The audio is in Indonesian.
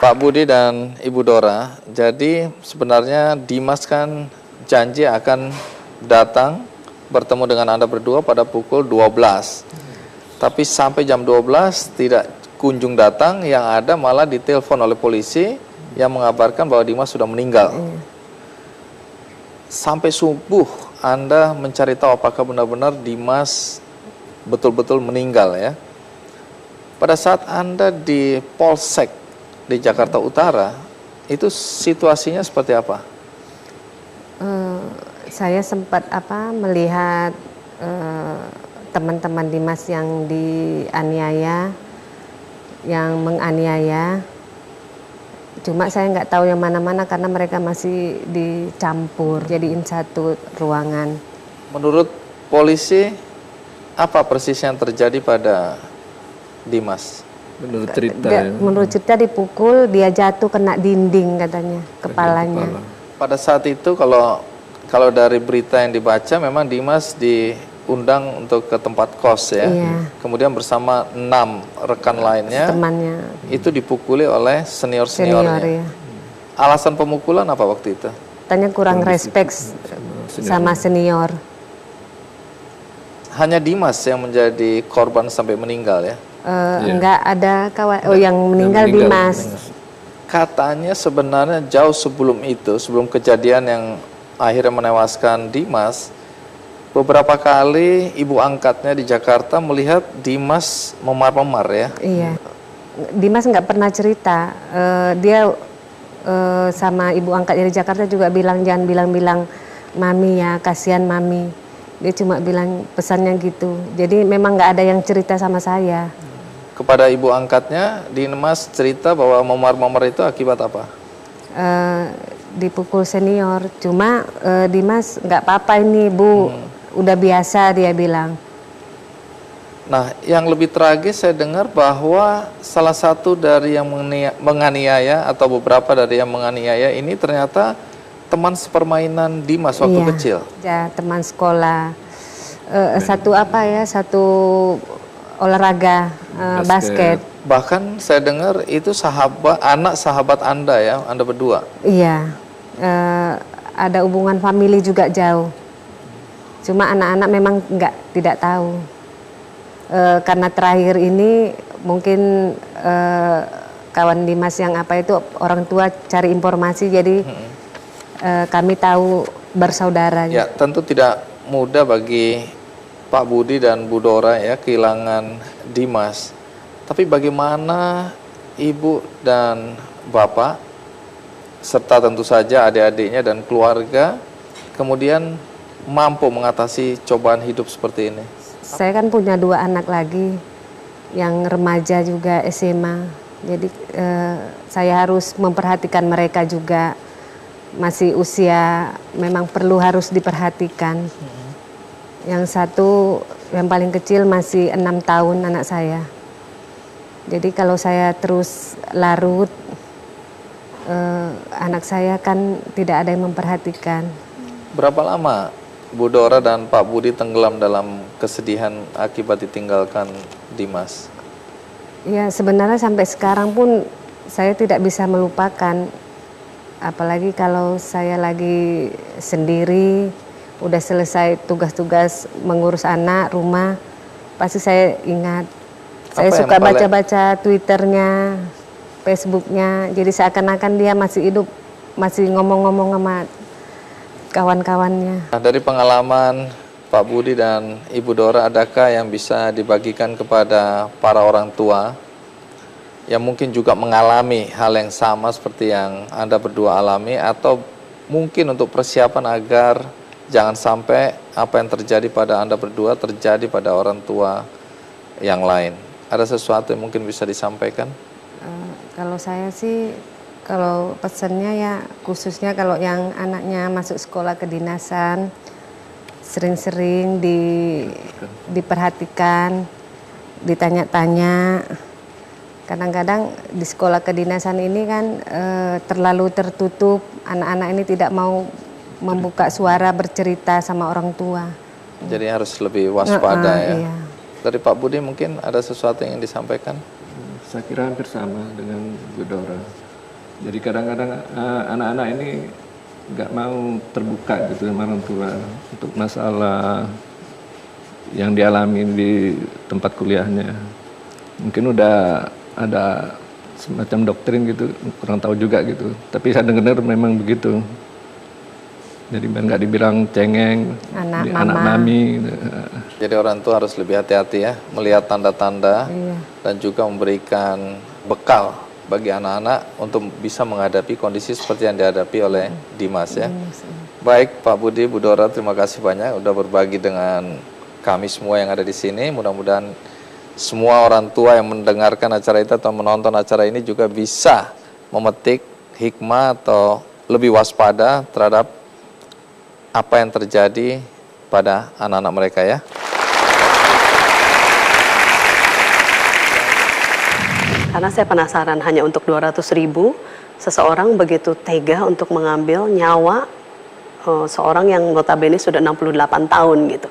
Pak Budi dan Ibu Dora, jadi sebenarnya Dimas kan janji akan datang bertemu dengan Anda berdua pada pukul 12. Tapi sampai jam 12 tidak kunjung datang, yang ada malah ditelepon oleh polisi yang mengabarkan bahwa Dimas sudah meninggal. Sampai subuh Anda mencari tahu apakah benar-benar Dimas betul-betul meninggal ya. Pada saat Anda di Polsek di Jakarta Utara, itu situasinya seperti apa? Saya sempat melihat teman-teman Dimas yang dianiaya, yang menganiaya. Cuma saya nggak tahu yang mana-mana karena mereka masih dicampur, jadiin satu ruangan. Menurut polisi, apa persis yang terjadi pada Dimas? Menurut cerita Menurut cerita dipukul, dia jatuh kena dinding katanya, kepalanya. Pada saat itu kalau dari berita yang dibaca memang Dimas diundang untuk ke tempat kos ya. Iya. Kemudian bersama 6 rekan lainnya Temannya. itu dipukuli oleh senior-seniornya. Senior ya. Alasan pemukulan apa waktu itu? Katanya kurang respect sama senior. Hanya Dimas yang menjadi korban sampai meninggal ya. Enggak ada kawan yang meninggal Dimas. Katanya sebenarnya jauh sebelum itu, sebelum kejadian yang akhirnya menewaskan Dimas, beberapa kali ibu angkatnya di Jakarta melihat Dimas memar-memar ya. Iya. Dimas nggak pernah cerita. Dia sama ibu angkatnya di Jakarta juga bilang jangan bilang-bilang mami ya, kasihan mami. Dia cuma bilang pesannya gitu. Jadi memang nggak ada yang cerita sama saya. Kepada ibu angkatnya, Dimas cerita bahwa memar-memar itu akibat apa? Dipukul senior. Cuma Dimas nggak apa-apa ini Bu, udah biasa dia bilang. Nah, yang lebih tragis saya dengar bahwa salah satu dari yang menganiaya atau beberapa dari yang menganiaya ini ternyata teman sepermainan Dimas waktu kecil. Ya, teman sekolah. Satu olahraga basket. Bahkan saya dengar itu anak sahabat Anda ya, Anda berdua. Iya, ada hubungan famili juga jauh. Cuma anak-anak memang tidak tahu. Karena terakhir ini mungkin kawan Dimas yang itu orang tua cari informasi, jadi kami tahu bersaudara. Ya, tentu tidak mudah bagi Pak Budi dan Bu Dora ya kehilangan Dimas. Tapi bagaimana Ibu dan Bapak serta tentu saja adik-adiknya dan keluarga kemudian mampu mengatasi cobaan hidup seperti ini? Saya kan punya 2 anak lagi yang remaja juga SMA. Jadi saya harus memperhatikan mereka juga. Masih usia memang perlu harus diperhatikan. Yang satu, yang paling kecil masih 6 tahun anak saya. Jadi kalau saya terus larut, anak saya kan tidak ada yang memperhatikan. Berapa lama Bu Dora dan Pak Budi tenggelam dalam kesedihan akibat ditinggalkan Dimas? Ya sebenarnya sampai sekarang pun saya tidak bisa melupakan. Apalagi kalau saya lagi sendiri, udah selesai tugas-tugas mengurus anak, rumah, pasti saya ingat. Saya suka baca-baca Twitternya, Facebooknya, jadi seakan-akan dia masih hidup, masih ngomong-ngomong sama kawan-kawannya. Nah, dari pengalaman Pak Budi dan Ibu Dora, adakah yang bisa dibagikan kepada para orang tua yang mungkin juga mengalami hal yang sama seperti yang Anda berdua alami, atau mungkin untuk persiapan agar jangan sampai apa yang terjadi pada Anda berdua terjadi pada orang tua yang lain? Ada sesuatu yang mungkin bisa disampaikan? Kalau saya sih, kalau pesannya ya khususnya kalau yang anaknya masuk sekolah kedinasan, sering-sering diperhatikan, ditanya-tanya. Kadang-kadang di sekolah kedinasan ini kan terlalu tertutup, anak-anak ini tidak mau membuka suara bercerita sama orang tua. Jadi harus lebih waspada ya. Iya. Dari Pak Budi mungkin ada sesuatu yang disampaikan? Saya kira hampir sama dengan Bu Dora. Jadi kadang-kadang anak-anak ini nggak mau terbuka gitu sama orang tua untuk masalah yang dialami di tempat kuliahnya. Mungkin udah ada semacam doktrin gitu, kurang tahu juga gitu. Tapi saya dengar memang begitu. Jadi biar nggak dibilang cengeng, anak mami. Gitu. Jadi orang tua harus lebih hati-hati ya, melihat tanda-tanda dan juga memberikan bekal bagi anak-anak untuk bisa menghadapi kondisi seperti yang dihadapi oleh Dimas ya. Baik Pak Budi, Bu Dora, terima kasih banyak udah berbagi dengan kami semua yang ada di sini. Mudah-mudahan semua orang tua yang mendengarkan acara itu atau menonton acara ini juga bisa memetik hikmah atau lebih waspada terhadap apa yang terjadi pada anak-anak mereka ya. Karena saya penasaran, hanya untuk 200.000 seseorang begitu tega untuk mengambil nyawa seorang yang notabene sudah 68 tahun gitu.